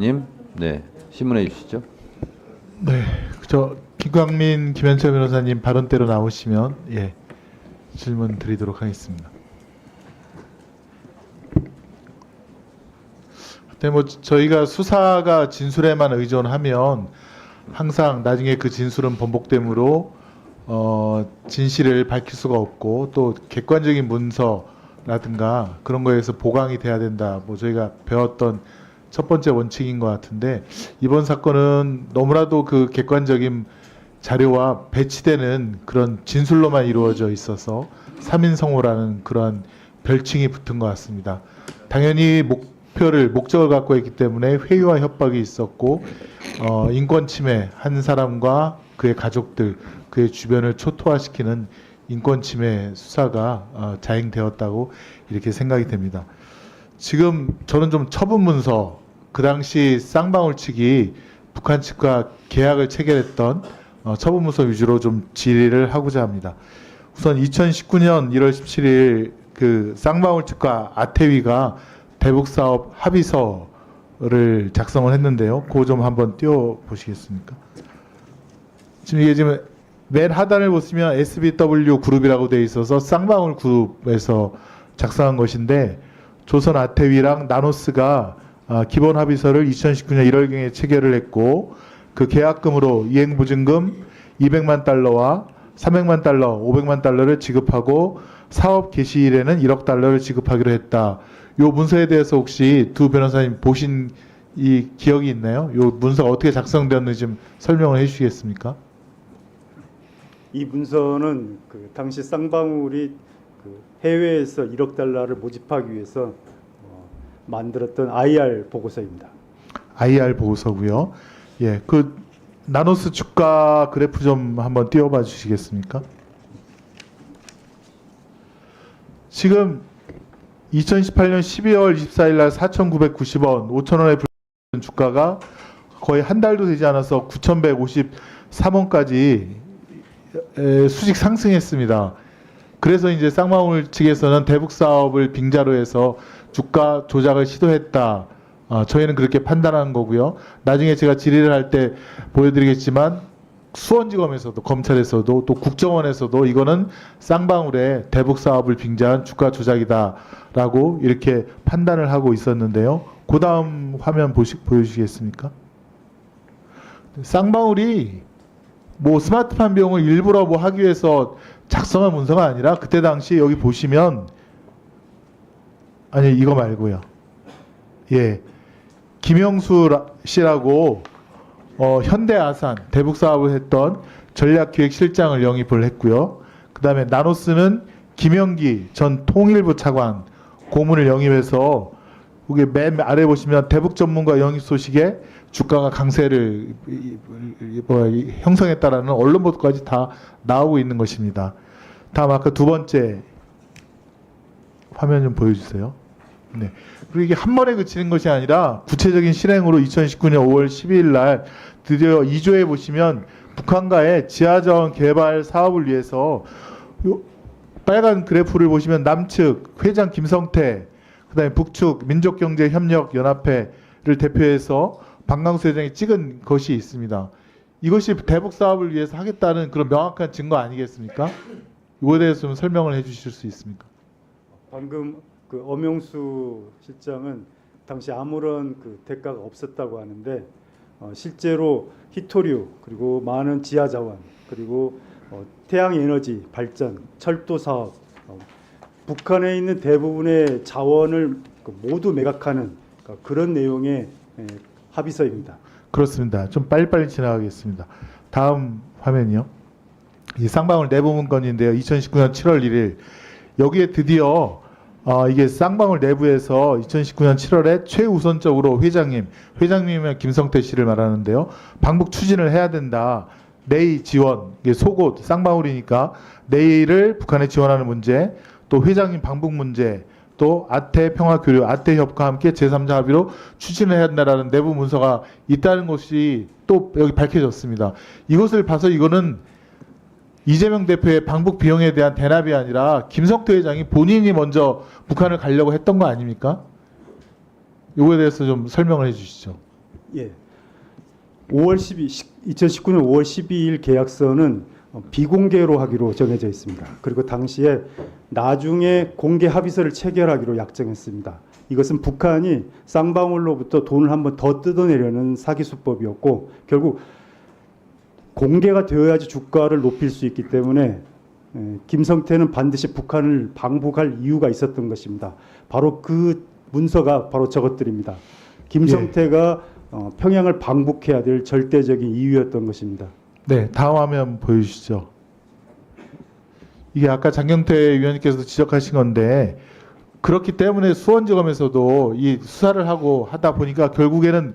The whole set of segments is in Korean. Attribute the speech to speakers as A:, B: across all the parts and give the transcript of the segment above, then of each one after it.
A: 님, 네, 신문해 주시죠.
B: 네, 저 김광민, 김현철 변호사님 발언대로 나오시면 질문 드리도록 하겠습니다. 근데 뭐 저희가 수사가 진술에만 의존하면 항상 나중에 그 진술은 번복되므로 진실을 밝힐 수가 없고 또 객관적인 문서라든가 그런 거에서 보강이 돼야 된다. 뭐 저희가 배웠던 첫 번째 원칙인 것 같은데 이번 사건은 너무나도 그 객관적인 자료와 배치되는 그런 진술로만 이루어져 있어서 3인성호라는 그런 별칭이 붙은 것 같습니다. 당연히 목적을 갖고 있기 때문에 회유와 협박이 있었고 인권 침해 한 사람과 그의 가족들, 그의 주변을 초토화시키는 인권 침해 수사가 자행되었다고 이렇게 생각이 됩니다. 지금 저는 좀 처분 문서, 그 당시 쌍방울 측이 북한 측과 계약을 체결했던 처분 문서 위주로 좀 질의를 하고자 합니다. 우선 2019년 1월 17일 그 쌍방울 측과 아태위가 대북 사업 합의서를 작성을 했는데요. 그거 좀 한번 띄워 보시겠습니까? 지금 이게 지금 맨 하단을 보시면 SBW 그룹이라고 되어 있어서 쌍방울 그룹에서 작성한 것인데 조선 아태위랑 나노스가 기본 합의서를 2019년 1월경에 체결을 했고 그 계약금으로 이행보증금 200만 달러와 300만 달러, 500만 달러를 지급하고 사업 개시일에는 1억 달러를 지급하기로 했다. 요 문서에 대해서 혹시 두 변호사님 보신 이 기억이 있나요? 요 문서가 어떻게 작성되었는지 좀 설명을 해 주시겠습니까?
C: 이 문서는 그 당시 쌍방울이 그 해외에서 1억 달러를 모집하기 위해서 만들었던 IR 보고서입니다.
B: IR 보고서고요. 예, 그 나노스 주가 그래프 좀 한번 띄워봐 주시겠습니까? 지금 2018년 12월 24일 날 4,990원, 5,000원에 불과한 주가가 거의 한 달도 되지 않아서 9,153원까지 수직 상승했습니다. 그래서 이제 쌍방울 측에서는 대북 사업을 빙자로 해서 주가 조작을 시도했다. 저희는 그렇게 판단한 거고요. 나중에 제가 질의를 할 때 보여드리겠지만 수원지검에서도 검찰에서도 또 국정원에서도 이거는 쌍방울의 대북 사업을 빙자한 주가 조작이다라고 이렇게 판단을 하고 있었는데요. 그 다음 화면 보여주시겠습니까? 쌍방울이 뭐 스마트팜 비용을 일부러 뭐 하기 위해서 작성한 문서가 아니라 그때 당시 여기 보시면 아니 이거 말고요. 예, 김영수 씨라고 현대아산 대북 사업을 했던 전략기획실장을 영입을 했고요. 그 다음에 나노스는 김영기 전 통일부 차관 고문을 영입해서 여기 맨 아래 보시면 대북 전문가 영입 소식에 주가가 강세를 형성했다라는 언론 보도까지 다 나오고 있는 것입니다. 다음 아까 두 번째 화면 좀 보여주세요. 네. 그리고 이게 한 번에 그치는 것이 아니라 구체적인 실행으로 2019년 5월 12일 날 드디어 2조에 보시면 북한과의 지하자원 개발 사업을 위해서 빨간 그래프를 보시면 남측 회장 김성태, 그다음에 북측 민족경제협력연합회를 대표해서 박강수 회장이 찍은 것이 있습니다. 이것이 대북 사업을 위해서 하겠다는 그런 명확한 증거 아니겠습니까? 이거에 대해서 좀 설명을 해주실 수 있습니까?
C: 방금 그 엄영수 실장은 당시 아무런 그 대가가 없었다고 하는데 실제로 히토류 그리고 많은 지하자원 그리고 태양에너지 발전, 철도 사업, 북한에 있는 대부분의 자원을 모두 매각하는 그런 내용의 합의서입니다.
B: 그렇습니다. 좀 빨리빨리 지나가겠습니다. 다음 화면이요. 이 쌍방울 내부 문건인데요. 2019년 7월 1일 여기에 드디어 이게 쌍방울 내부에서 2019년 7월에 최우선적으로 회장님이면 김성태 씨를 말하는데요. 방북 추진을 해야 된다. 내일 지원, 이게 속옷 쌍방울이니까 내일을 북한에 지원하는 문제, 또 회장님 방북 문제, 또 아태 평화교류, 아태 협과 함께 제3자 합의로 추진을 해야 한다라는 내부 문서가 있다는 것이 또 여기 밝혀졌습니다. 이것을 봐서 이거는 이재명 대표의 방북 비용에 대한 대납이 아니라 김성태 회장이 본인이 먼저 북한을 가려고 했던 거 아닙니까? 이거에 대해서 좀 설명을 해 주시죠.
C: 예. 2019년 5월 12일 계약서는 비공개로 하기로 정해져 있습니다. 그리고 당시에 나중에 공개 합의서를 체결하기로 약정했습니다. 이것은 북한이 쌍방울로부터 돈을 한번 더 뜯어내려는 사기 수법이었고 결국 공개가 되어야지 주가를 높일 수 있기 때문에 김성태는 반드시 북한을 방북할 이유가 있었던 것입니다. 바로 그 문서가 바로 저것들입니다. 김성태가 평양을 방북해야 될 절대적인 이유였던 것입니다.
B: 네, 다음 화면 보여주시죠. 이게 아까 장경태 위원님께서 지적하신 건데 그렇기 때문에 수원지검에서도 이 수사를 하고 하다 보니까 결국에는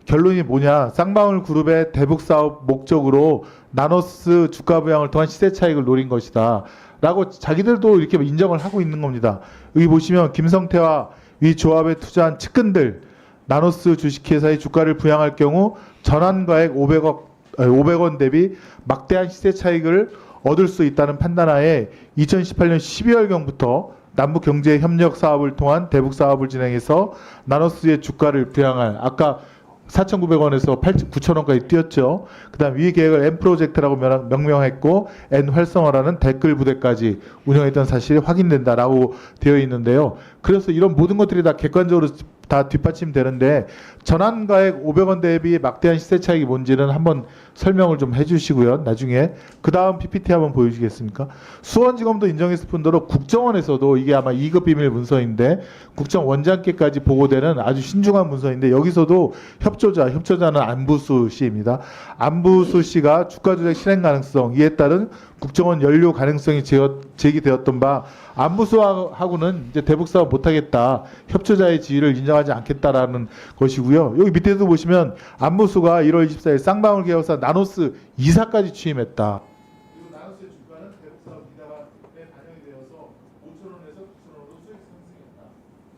B: 결론이 뭐냐, 쌍방울 그룹의 대북 사업 목적으로 나노스 주가 부양을 통한 시세 차익을 노린 것이다 라고 자기들도 이렇게 인정을 하고 있는 겁니다. 여기 보시면 김성태와 위 조합에 투자한 측근들 나노스 주식회사의 주가를 부양할 경우 전환가액 500원 대비 막대한 시세 차익을 얻을 수 있다는 판단하에 2018년 12월경부터 남북 경제 협력 사업을 통한 대북 사업을 진행해서 나노스의 주가를 부양할, 아까 4,900원에서 9,000원까지 뛰었죠. 그다음 위 계획을 N 프로젝트라고 명명했고 N 활성화라는 댓글 부대까지 운영했던 사실이 확인된다라고 되어 있는데요. 그래서 이런 모든 것들이 다 객관적으로 다 뒷받침되는데 전환가액 500원 대비 막대한 시세 차익이 뭔지는 한번 설명을 좀 해주시고요. 나중에 그 다음 PPT 한번 보여주시겠습니까? 수원지검도 인정했을 뿐더러 국정원에서도 이게 아마 2급 비밀 문서인데 국정 원장께까지 보고되는 아주 신중한 문서인데 여기서도 협조자는 안부수 씨입니다. 안부수 씨가 주가 조작 실행 가능성, 이에 따른 국정원 연루 가능성이 제기되었던 바 안부수하고는 이제 대북 사업 못하겠다, 협조자의 지위를 인정하지 않겠다라는 것이고요. 여기 밑에도 보시면 안부수가 1월 24일 쌍방울 계열사 나노스 이사까지 취임했다. 그리고 나노스의 주가는 대북 사업 이자에 반영이 되어서 5,000원에서 9,000원으로 수익 상승했다.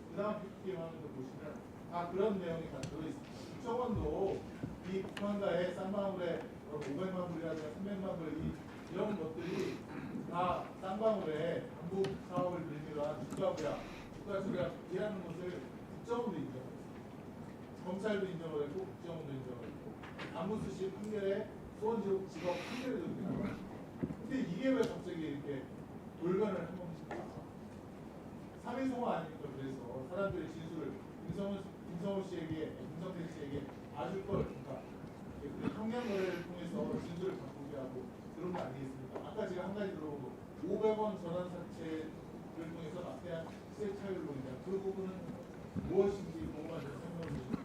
B: 그 다음 PPT 화면을 보시면 다 그런 내용이 다 들어있습니다. 국정원도 이 북한과의 쌍방울의 500만 불이라든가 300만 불 이런 것들이 다 쌍방울의 반북 사업을 빌미로 한 주가 부양, 이라는 것을 국정원도 인정했습니다. 검찰도 인정을 했고 국정원도 인정을 했고 안무수 씨 판결에 수원지법 판결에도 인정을 했고, 근데 이게 왜 갑자기 이렇게 돌변을 한 겁니까? 3인 송화 아닙니까? 그래서 사람들의 진술을 김성태 씨에게 아줄 걸, 그러니까 평양 거래를 통해서 진술을 바꾸게 하고 그런 거 아니겠습니까? 아까 제가 한 가지 들어본 거 500원 전환 사채를 통해서 막대한 시세 차익을 보인다. 그 부분은 무엇인지 궁금한데 설명해 주시죠.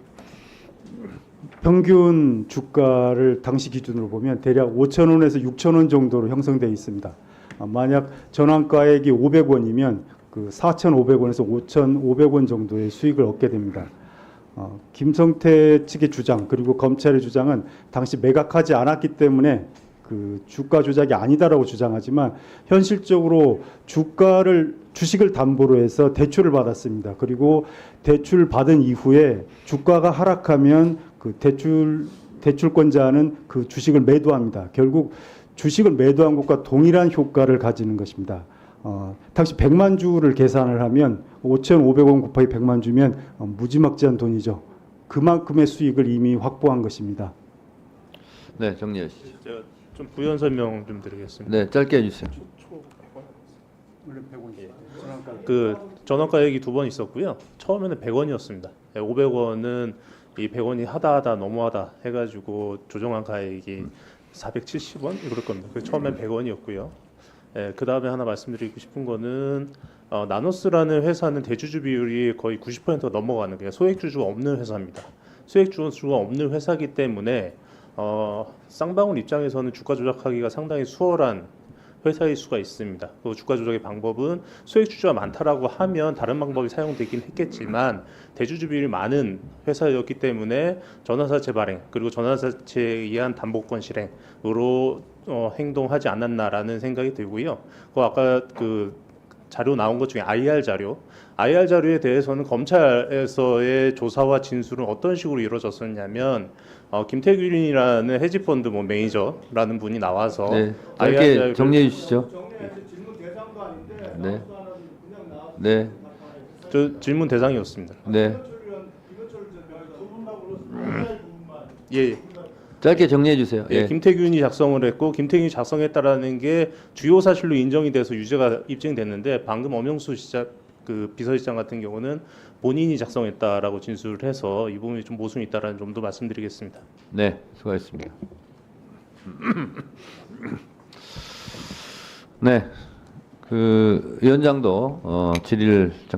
C: 평균 주가를 당시 기준으로 보면 대략 5,000원에서 6,000원 정도로 형성되어 있습니다. 만약 전환가액이 500원이면 그 4,500원에서 5,500원 정도의 수익을 얻게 됩니다. 김성태 측의 주장 그리고 검찰의 주장은 당시 매각하지 않았기 때문에 그 주가 조작이 아니다라고 주장하지만 현실적으로 주식을 담보로 해서 대출을 받았습니다. 그리고 대출 받은 이후에 주가가 하락하면 그 대출권자는 그 주식을 매도합니다. 결국 주식을 매도한 것과 동일한 효과를 가지는 것입니다. 당시 100만 주를 계산을 하면 5,500원 곱하기 100만 주면 무지막지한 돈이죠. 그만큼의 수익을 이미 확보한 것입니다.
A: 네, 정리하시죠.
D: 제가 좀 부연 설명 좀 드리겠습니다.
A: 네, 짧게 해주세요.
D: 그 전환가액이 두 번 있었고요. 처음에는 100원이었습니다. 500원은 이 100원이 하다 너무하다 해가지고 조정한 가액이 470원 그럴 겁니다. 그 처음엔 100원이었고요. 그 다음에 하나 말씀드리고 싶은 거는 나노스라는 회사는 대주주 비율이 거의 90%가 넘어가는, 그러니까 소액주주가 없는 회사입니다. 소액주주가 없는 회사이기 때문에 쌍방울 입장에서는 주가 조작하기가 상당히 수월한 회사일 수가 있습니다. 그 주가 조작의 방법은 소액주주가 많다라고 하면 다른 방법이 사용되긴 했겠지만 대주주 비율이 많은 회사였기 때문에 전환사채 발행 그리고 전환사채에 의한 담보권 실행으로 행동하지 않았나라는 생각이 들고요. 아까 그 자료 나온 것 중에 IR 자료에 대해서는 검찰에서의 조사와 진술은 어떤 식으로 이루어졌었냐면 김태균이라는 헤지펀드 매니저라는 분이 나와서
A: 네, 짧게 정리해 주시죠. 네, 네,
D: 저 질문 대상이었습니다.
A: 네.
D: 예.
A: 짧게 정리해 주세요.
D: 예, 김태균이 작성을 했고 김태균이 작성했다라는 게 주요 사실로 인정이 돼서 유죄가 입증됐는데 방금 엄영수 그 비서실장 같은 경우는 본인이 작성했다라고 진술을 해서 이 부분이 좀 모순이 있다라는 점도 말씀드리겠습니다.
A: 네, 수고하셨습니다. 네, 그 위원장도 질의를 잠깐.